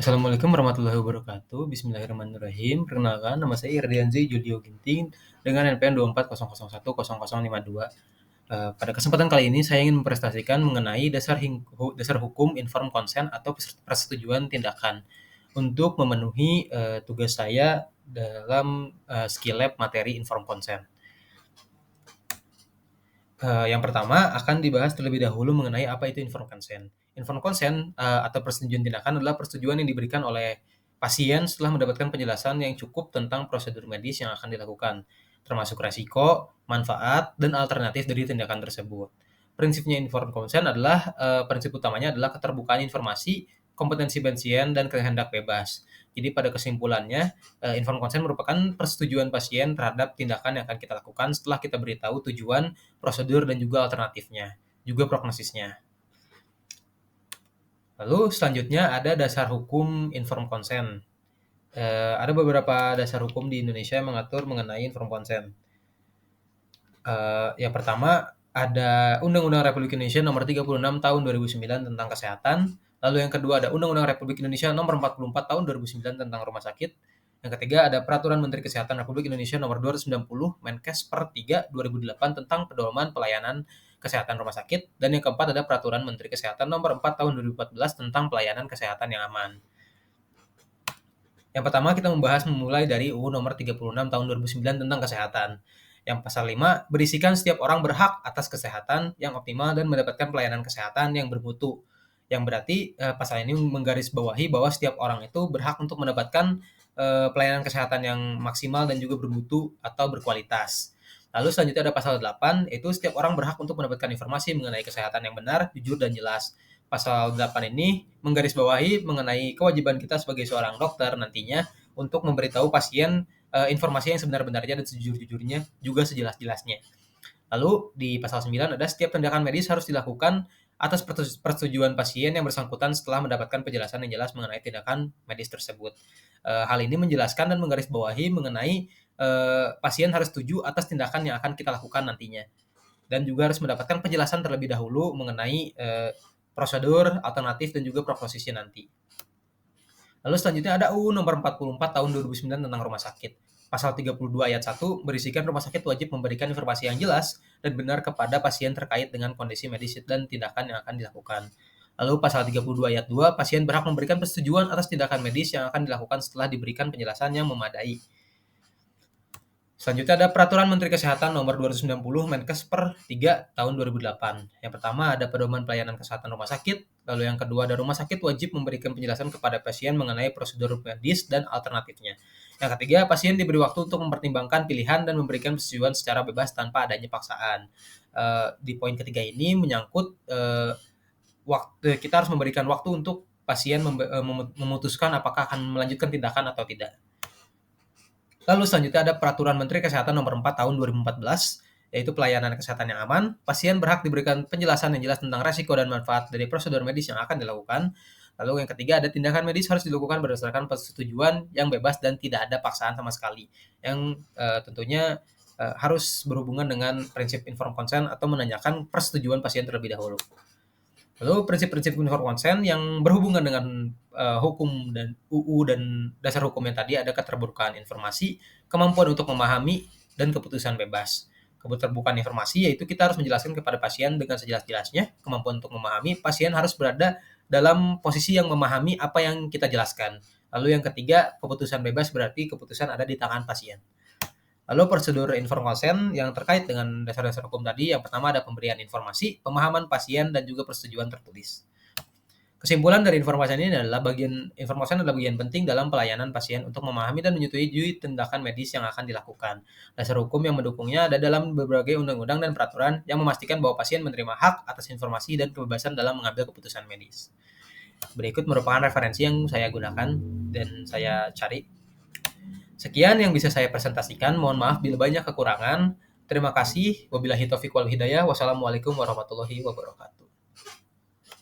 Assalamualaikum warahmatullahi wabarakatuh. Bismillahirrahmanirrahim. Perkenalkan, nama saya Irdianzi Julio Ginting dengan NPM 2400100052. Pada kesempatan kali ini saya ingin mempresentasikan mengenai dasar hukum informed consent atau persetujuan tindakan untuk memenuhi tugas saya dalam skill lab materi informed consent. Yang pertama akan dibahas terlebih dahulu mengenai apa itu informed consent. Informed consent atau persetujuan tindakan adalah persetujuan yang diberikan oleh pasien setelah mendapatkan penjelasan yang cukup tentang prosedur medis yang akan dilakukan, termasuk resiko, manfaat, dan alternatif dari tindakan tersebut. Prinsipnya informed consent adalah prinsip utamanya adalah keterbukaan informasi, kompetensi pasien, dan kehendak bebas. Jadi pada kesimpulannya, informed consent merupakan persetujuan pasien terhadap tindakan yang akan kita lakukan setelah kita beritahu tujuan, prosedur, dan juga alternatifnya, juga prognosisnya. Lalu selanjutnya ada dasar hukum informed consent. Ada beberapa dasar hukum di Indonesia yang mengatur mengenai informed consent. Yang pertama ada Undang-Undang Republik Indonesia Nomor 36 Tahun 2009 tentang kesehatan. Lalu yang kedua ada Undang-Undang Republik Indonesia Nomor 44 Tahun 2009 tentang rumah sakit. Yang ketiga ada Peraturan Menteri Kesehatan Republik Indonesia Nomor 290 Menkes per 3 2008 tentang pedoman pelayanan kesehatan rumah sakit. Dan yang keempat ada Peraturan Menteri Kesehatan Nomor 4 Tahun 2014 tentang pelayanan kesehatan yang aman. Yang pertama kita membahas memulai dari UU Nomor 36 Tahun 2009 tentang kesehatan. Yang pasal 5 berisikan setiap orang berhak atas kesehatan yang optimal dan mendapatkan pelayanan kesehatan yang bermutu. Yang berarti pasal ini menggarisbawahi bahwa setiap orang itu berhak untuk mendapatkan pelayanan kesehatan yang maksimal dan juga bermutu atau berkualitas. Lalu selanjutnya ada pasal 8, yaitu setiap orang berhak untuk mendapatkan informasi mengenai kesehatan yang benar, jujur, dan jelas. Pasal 8 ini menggarisbawahi mengenai kewajiban kita sebagai seorang dokter nantinya untuk memberitahu pasien informasi yang sebenar-benarnya dan sejujur-jujurnya, juga sejelas-jelasnya. Lalu di pasal 9 ada setiap tindakan medis harus dilakukan atas persetujuan pasien yang bersangkutan setelah mendapatkan penjelasan yang jelas mengenai tindakan medis tersebut. Hal ini menjelaskan dan menggarisbawahi mengenai pasien harus setuju atas tindakan yang akan kita lakukan nantinya. Dan juga harus mendapatkan penjelasan terlebih dahulu mengenai prosedur, alternatif, dan juga prognosisnya nanti. Lalu selanjutnya ada UU Nomor 44 Tahun 2009 tentang rumah sakit. Pasal 32 ayat 1 berisikan rumah sakit wajib memberikan informasi yang jelas dan benar kepada pasien terkait dengan kondisi medis dan tindakan yang akan dilakukan. Lalu pasal 32 ayat 2, pasien berhak memberikan persetujuan atas tindakan medis yang akan dilakukan setelah diberikan penjelasan yang memadai. Selanjutnya ada Peraturan Menteri Kesehatan Nomor 290 Menkes per 3 Tahun 2008. Yang pertama ada pedoman pelayanan kesehatan rumah sakit. Lalu yang kedua ada rumah sakit wajib memberikan penjelasan kepada pasien mengenai prosedur medis dan alternatifnya. Yang ketiga, pasien diberi waktu untuk mempertimbangkan pilihan dan memberikan persetujuan secara bebas tanpa adanya paksaan. Di poin ketiga ini menyangkut kita harus memberikan waktu untuk pasien memutuskan apakah akan melanjutkan tindakan atau tidak. Lalu selanjutnya ada Peraturan Menteri Kesehatan Nomor 4 Tahun 2014, yaitu pelayanan kesehatan yang aman. Pasien berhak diberikan penjelasan yang jelas tentang resiko dan manfaat dari prosedur medis yang akan dilakukan. Lalu yang ketiga ada tindakan medis harus dilakukan berdasarkan persetujuan yang bebas dan tidak ada paksaan sama sekali. Yang tentunya harus berhubungan dengan prinsip informed consent atau menanyakan persetujuan pasien terlebih dahulu. Lalu prinsip-prinsip informed consent yang berhubungan dengan hukum dan UU dan dasar hukum yang tadi ada keterbukaan informasi, kemampuan untuk memahami, dan keputusan bebas. Keterbukaan informasi yaitu kita harus menjelaskan kepada pasien dengan sejelas-jelasnya, kemampuan untuk memahami, pasien harus berada dalam posisi yang memahami apa yang kita jelaskan. Lalu yang ketiga, keputusan bebas berarti keputusan ada di tangan pasien. Lalu prosedur informed consent yang terkait dengan dasar-dasar hukum tadi, yang pertama ada pemberian informasi, pemahaman pasien, dan juga persetujuan tertulis. Kesimpulan dari informasi ini adalah informasi adalah bagian penting dalam pelayanan pasien untuk memahami dan menyetujui tindakan medis yang akan dilakukan. Dasar hukum yang mendukungnya ada dalam berbagai undang-undang dan peraturan yang memastikan bahwa pasien menerima hak atas informasi dan kebebasan dalam mengambil keputusan medis. Berikut merupakan referensi yang saya gunakan dan saya cari. Sekian yang bisa saya presentasikan. Mohon maaf bila banyak kekurangan. Terima kasih. Wabillahi taufiq wal hidayah. Wassalamualaikum warahmatullahi wabarakatuh.